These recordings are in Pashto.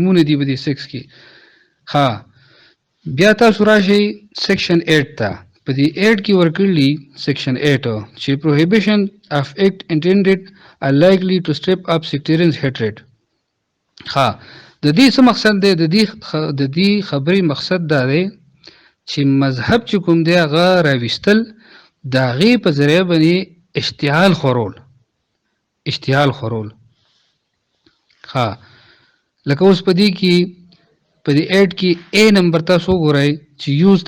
مونږ دی په دې 6 کې. ها بیا تاسو راشئ سیکشن 8 ته. په دې 8 کې ورکړلی سیکشن 8 چې prohibition of act intended are likely to step up sectarian hatred. ها د دې څه مقصد دی؟ د دې خبرې مقصد دا دی چې مذهب چې کوم دی هغه راوستل د هغې په ذریعه باندې اشتعال خورول. ها لکه اوس په دې کې په دې 8 کې A نمبر تاسو وګورئ چې use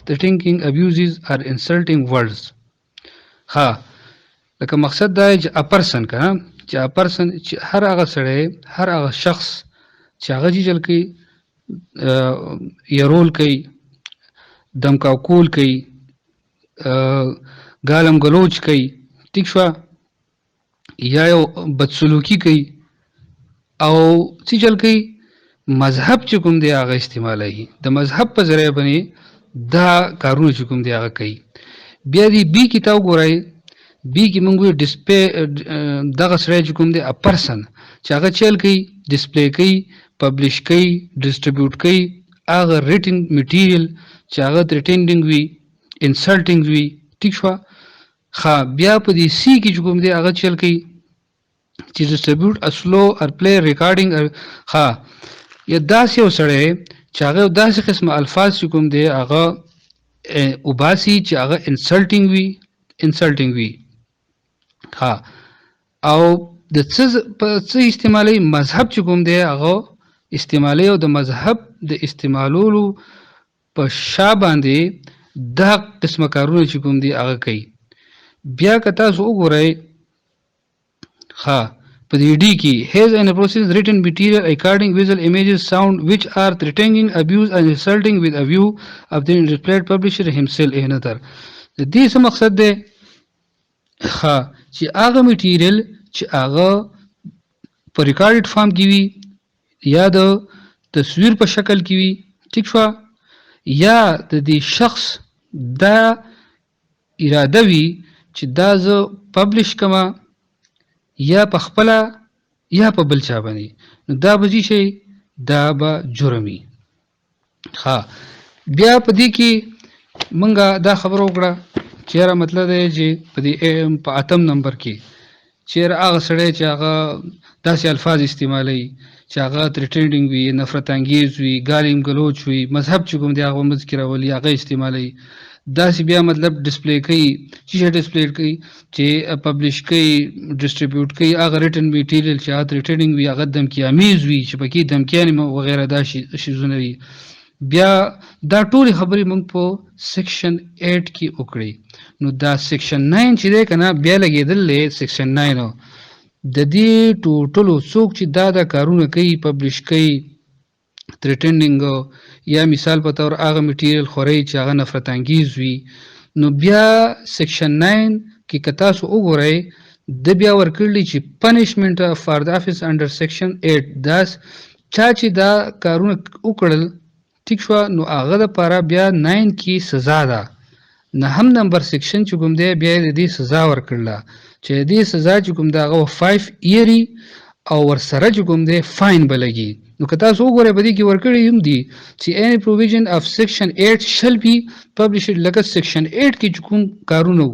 threatening abuses or insulting words. ها لکه مقصد دا چې a person کنه چې a person چې هر هغه سړی هر هغه شخص چې هغه جل کوي يرول کوي دمکاکول کوي ګالم ګلوچ کوي ټیک شو یا یو بدسلوکی کوي او چې چل کوي مذهب چې کوم دی هغه استعمالوي د مذهب په ذریعه باندې دا کارونه چې کوم دی هغه کوي. بیا دی بی کې تا وګورئ بی کې موږ دغه سړی چې کوم دی ا پرسن چې هغه چل کوي ډسپلی کوي پبلش کوي ډسټریبیوټ کوي هغه ریټن میټیریل چې هغه ثریټنډینګ وي انسلټینګ وي ټیک شو. ها بیا په دې سی کې چې کوم دی هغه چل کوي چې ډسټریبیوټ ا سلو اور پلی ریکارډینګ. ها یا داسې یو سړی چې هغه داسې قسمه الفاظ چې کوم دی هغه وباسي چې هغه انسلټینګ وي. ها او د څه استعمالي مذهب چې کوم دی هغه استعمالي او د مذهب د استعمالولو په شا باندې دا قسمه کارونه چې کوم دی هغه کوي. بیا که تاسو وګورئ ها په دې ډي کې has an process written material recording visual images sound which are threatening abuse and insulting with a view of the displayed publisher himself another. د دې څه مقصد دی؟ ها چې هغه میټیریل چې هغه په ریکارډډ فارم کې وي یا د تصویر په شکل کې وي ټیک شو یا د دې شخص دا اراده وي چې دا زه پبلش کما یا په خپل یا په بل چا باندې نو دا به شي دا به جرمي. ها بیا په دې کې مونږه دا خبرو وکړه چیرې مطلب دی چې په دې په اتم نمبر کې چیرې هغه سړی چې هغه داسې الفاظ استعمالوي چې هغه ثریټنډینګ وي نفرت انګیز وي ګالم ګلوچ وي مذهب چې کوم دی هغه مذکرولي هغه استعمالوي داسې بیا مطلب ډسپلی کوي چې ډسپلی کوي چې پبلش کوي ډسټریبیوټ کوي هغه ریټن میټیریل چې هغه ثریټنډینګ وي هغه دمکی امیز وي چې پکې دمکیانې وغیره دا شیزونه وي. بیا دا ټولې خبرې موږ په سیکشن 8 کې وکړې. نو دا سیکشن 9 چې دی کنه بیا لګېدل سیکشن 9 د دې ټوټلو څوک چې دا کارونه کوي پبلش کوي ثریټنډینګ یا مثال په تور هغه میټیریل خوري چې هغه نفرت انګیز وي. نو بیا سیکشن 9 کې که تاسو وګورئ د بیا ورکړلی چې پنشمنٹ فار د افیس انډر سیکشن 8 داس چا چې دا کارونه وکړل ټیک شو نو هغه لپاره بیا 9 کې سزا ده. نهم نمبر سیکشن چې کوم دی بیا د دې سزا ورکړله چې دې سزا چې کوم دی هغه 5 ایری او ورسره چې کوم دی فاین به لګي. نو که تاسو وګورئ په دې کې ورکړی هم دي چې any provision of section 8 shall be published. لکه سیکشن 8 کې چې کوم کارونه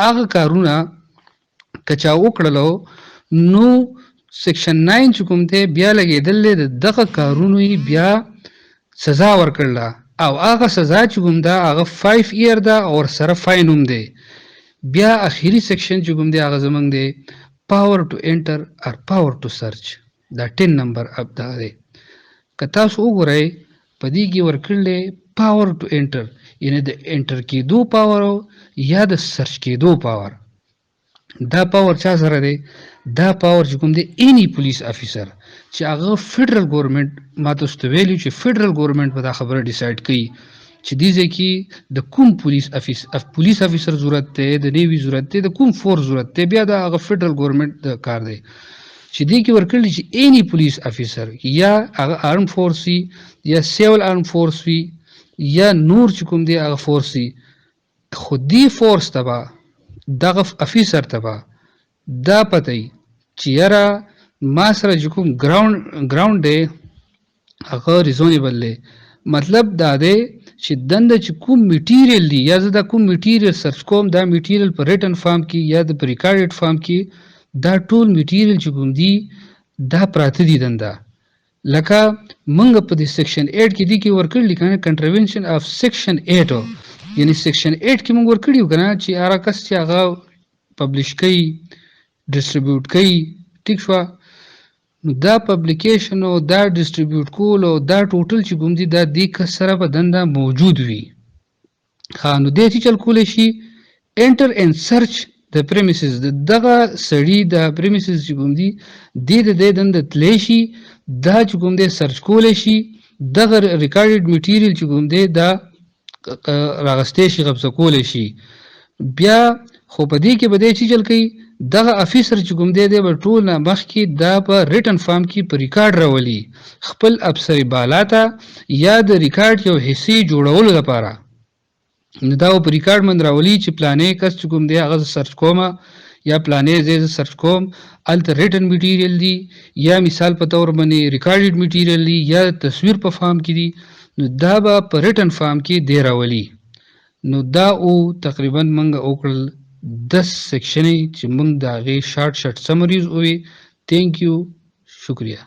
هغه کارونه که چا وکړلو نو سیکشن 9 چې کوم دی بیا لګېدل دغه کارونو بیا سزا ورکړله او هغه سزا چې کوم ده هغه 5 ایر ده او ورسره فاین هم دی. بیا اخیری سیکشن چې کوم دی هغه زمونږ دی power to enter or power to search. دا 10 نمبر اب دا دی. که تاسو وګورئ په دې کې ورکړلی power to enter یعنی د انټر کېدو پاور یا د سرچ کېدو پاور. دا پاور چا سره دی؟ دا پاور چې کوم دی اینی پولیس افیسر چې هغه فیډرل ګورنمنټ ما تاسو ته ویلي چې فیډرل ګورنمنټ به دا خبره ډیسایډ کوي چې دې ځای کې د کوم پولیس افیسر ضرورت دی د نیوي ضرورت دی د کوم فورس ضرورت دی. بیا دا هغه فیډرل ګورنمنټ د کار دی چې دې کې ورکړلی چې اینی پولیس افیسر یا هغه آرم فورس وي یا سیول آرم فورس وي یا نور چې کوم دی هغه فورس وي خو دې فورس ته به دغه افیسر ته به دا پته وي چې یاره ما سره چې کوم ګراوند دی هغه ریزونیبل دی. مطلب دا دی چې دنده چې کوم میټیریل دی یا زه دا کوم میټیریل سرچ کوم دا میټیریل په ریټن فارم کې یا د ریکارډډ فارم کې دا ټول میټیریل چې کوم دی دا پراته دي دنده. لکه منګ په دې سیکشن 8 کې دی کې ورکړل کنه کنټریونشن اف سیکشن 8 یعنی سیکشن 8 کې موږ ورکړیو کنه چې هغه کس چې هغه پبلش کوي ډیسټریبیوټ کوي ټیک شو نو دا پبلیکیشن او دا ډیسټریبیوټ کول او دا ټوټل چې کوم دي دا د کس سره په دنده موجود وي. ها نو دې چې چل کول شي انټر اند سرچ د پریمیسز دغه سړی د پریمیسز چې کوم دي د دنده تلی شي دا چې کوم دی سرچ کول شي دغه ریکارډډ میټیریل چې کوم دی دا راغستې شي قبضه کول شي. بیا خو په دې کې به دې چې چل کوي دغه افیسر چې کوم دی به ټول نه مخکې دا په ریټن فارم کې په ریکارډ راولي خپل افسر بالا ته یا د ریکارډ یو حصې جوړولو لپاره نو دا په ریکارډ من راولي چې پلانې کس چې کوم دی هغه سرچ کومه یا پلانې زه سرچ کوم الته ریټن میټیریل دی یا مثال په تور باندې ریکارډډ میټیریل دی یا تصویر په فارم کې دی نو دا به په ریټن فارم کې دی راولي. نو دا او تقریبا منګه وکړل 10 سیکشن چې موږ د هغې شارټ سمریز وي. تھینک یو شکریہ.